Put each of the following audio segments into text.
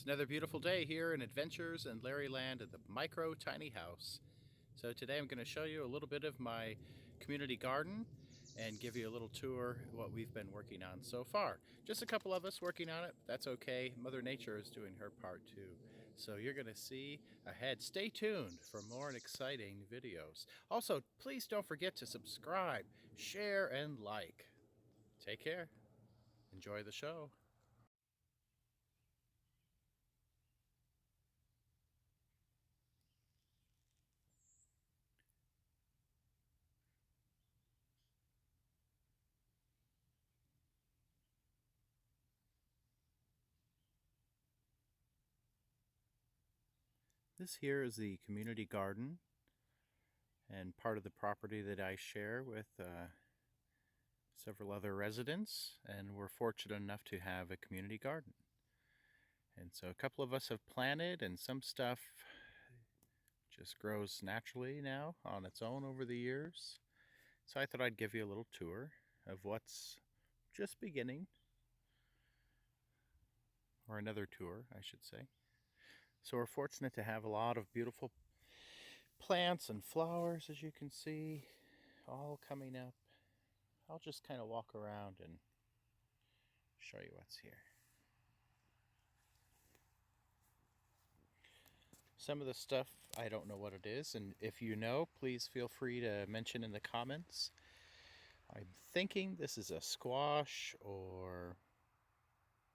It's another beautiful day here in Adventures in Larryland at the Micro Tiny House. So today I'm going to show you a little bit of my community garden and give you a little tour of what we've been working on so far. Just a couple of us working on it, but that's okay. Mother Nature is doing her part too. So you're going to see ahead. Stay tuned for more and exciting videos. Also, please don't forget to subscribe, share, and like. Take care. Enjoy the show. This here is the community garden and part of the property that I share with several other residents, and we're fortunate enough to have a community garden. And so a couple of us have planted, and some stuff just grows naturally now on its own over the years. So I thought I'd give you a little tour of what's just beginning, or another tour, I should say. So we're fortunate to have a lot of beautiful plants and flowers, as you can see, all coming up. I'll just kind of walk around and show you what's here. Some of the stuff, I don't know what it is, and if you know, please feel free to mention in the comments. I'm thinking this is a squash, or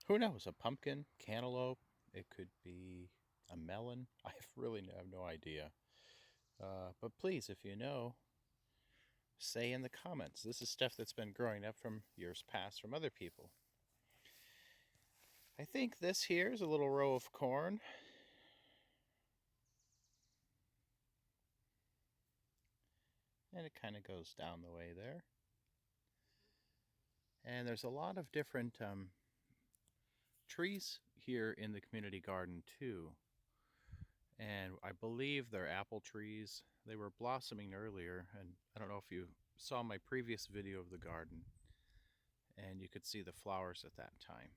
who knows, a pumpkin, cantaloupe. It could be a melon. I really have no idea. But please, if you know, say in the comments. This is stuff that's been growing up from years past from other people. I think this here is a little row of corn. And it kind of goes down the way there. And there's a lot of different trees here in the community garden too. And I believe they're apple trees. They were blossoming earlier, and I don't know if you saw my previous video of the garden, and you could see the flowers at that time.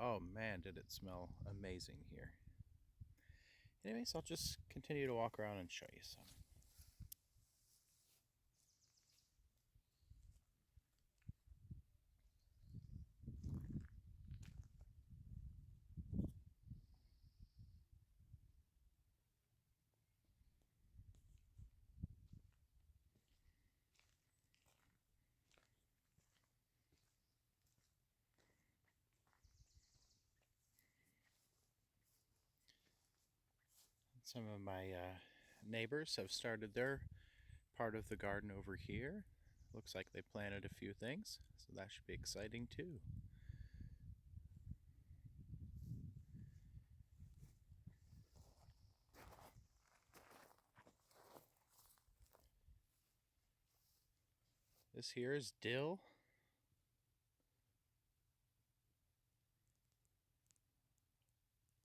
Oh man, did it smell amazing here. Anyways, I'll just continue to walk around and show you some. Some of my neighbors have started their part of the garden over here. Looks like they planted a few things, so that should be exciting too. This here is dill.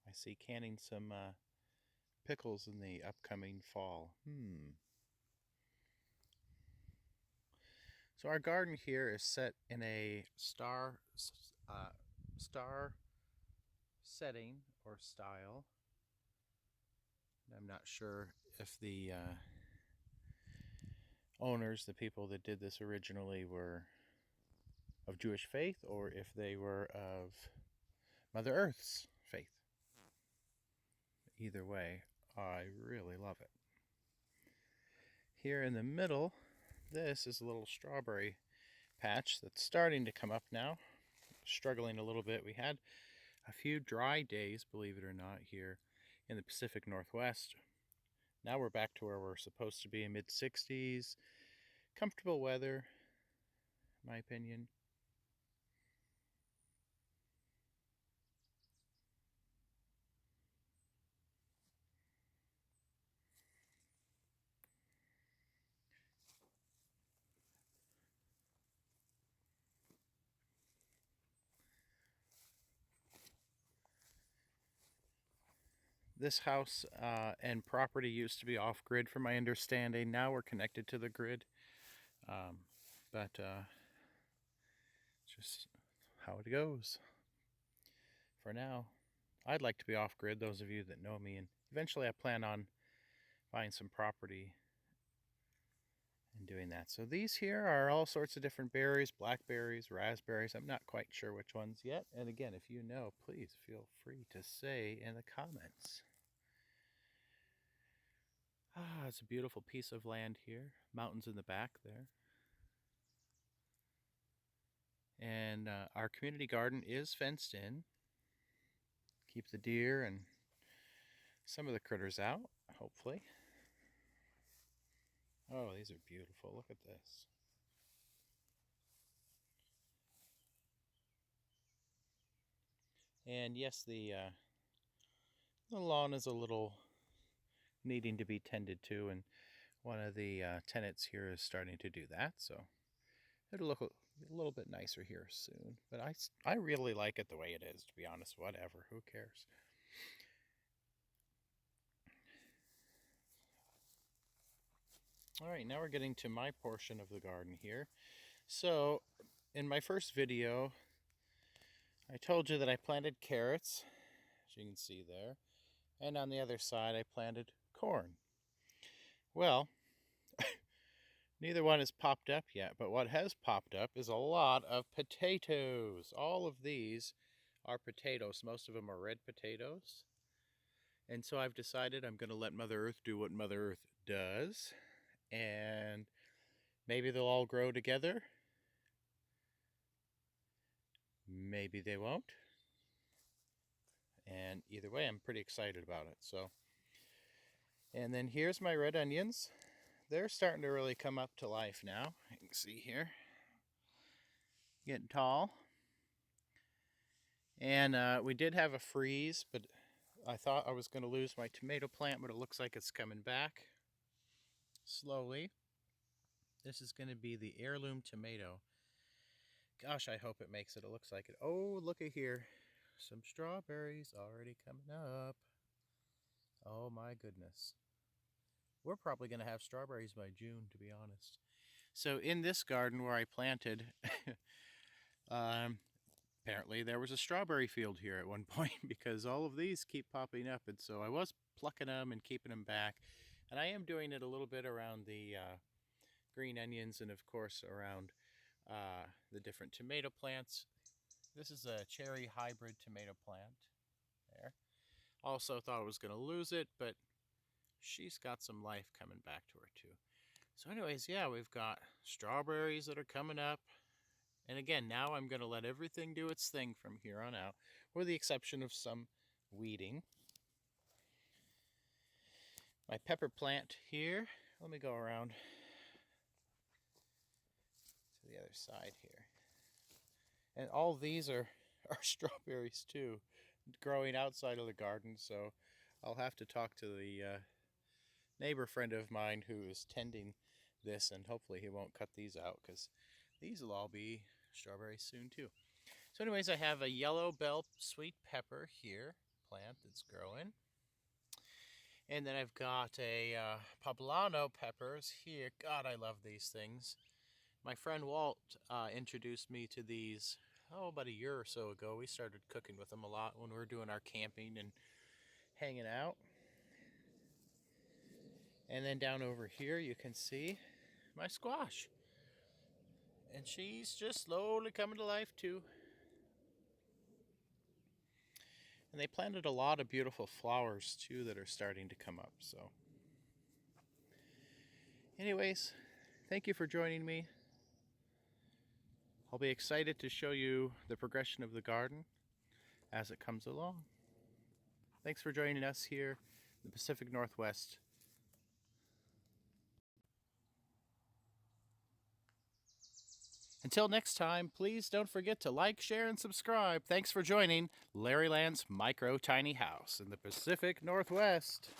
I see canning some pickles in the upcoming fall. So our garden here is set in a star setting or style. I'm not sure if the owners, the people that did this originally, were of Jewish faith or if they were of Mother Earth's faith. Either way, I really love it. Here in the middle, this is a little strawberry patch that's starting to come up now. Struggling a little bit. We had a few dry days, believe it or not, here in the Pacific Northwest. Now we're back to where we're supposed to be, in mid-60s. Comfortable weather, in my opinion. This house and property used to be off-grid, from my understanding. Now we're connected to the grid, but just how it goes. for now, I'd like to be off-grid, those of you that know me, and eventually I plan on buying some property and doing that. So these here are all sorts of different berries, blackberries, raspberries. I'm not quite sure which ones yet. And again, if you know, please feel free to say in the comments. Ah, it's a beautiful piece of land here. Mountains in the back there. And our community garden is fenced in. Keep the deer and some of the critters out, hopefully. Oh, these are beautiful. Look at this. And yes, the lawn is a little needing to be tended to, and one of the tenants here is starting to do that, so it'll look a little bit nicer here soon. But I really like it the way it is, to be honest. Whatever, who cares? All right, now we're getting to my portion of the garden here. So in my first video, I told you that I planted carrots, as you can see there, and on the other side I planted corn. Well, neither one has popped up yet, but what has popped up is a lot of potatoes. All of these are potatoes. Most of them are red potatoes. And so I've decided I'm going to let Mother Earth do what Mother Earth does. And maybe they'll all grow together. Maybe they won't. And either way, I'm pretty excited about it. So, and then here's my red onions. They're starting to really come up to life now. You can see here. Getting tall. And we did have a freeze, but I thought I was going to lose my tomato plant, but it looks like it's coming back slowly. This is going to be the heirloom tomato. Gosh, I hope it makes it. It looks like it. Oh, look at here. Some strawberries already coming up. Oh my goodness. We're probably going to have strawberries by June, to be honest. So in this garden where I planted, apparently there was a strawberry field here at one point because all of these keep popping up. And so I was plucking them and keeping them back. And I am doing it a little bit around the green onions and of course around the different tomato plants. This is a cherry hybrid tomato plant there. Also thought I was going to lose it, but she's got some life coming back to her too. So anyways, yeah, we've got strawberries that are coming up. And again, now I'm going to let everything do its thing from here on out, with the exception of some weeding. My pepper plant here. Let me go around to the other side here. And all these are strawberries too, growing outside of the garden. So I'll have to talk to the neighbor friend of mine who is tending this, and hopefully he won't cut these out because these will all be strawberries soon too. So anyways, I have a yellow bell sweet pepper here, plant that's growing. And then I've got a poblano peppers here. God, I love these things. My friend Walt introduced me to these, about a year or so ago. We started cooking with them a lot when we were doing our camping and hanging out. And then down over here you can see my squash. And she's just slowly coming to life too. And they planted a lot of beautiful flowers too that are starting to come up. So anyways, thank you for joining me. I'll be excited to show you the progression of the garden as it comes along. Thanks for joining us here in the Pacific Northwest. Until next time, please don't forget to like, share, and subscribe. Thanks for joining Larry Land's Micro Tiny House in the Pacific Northwest.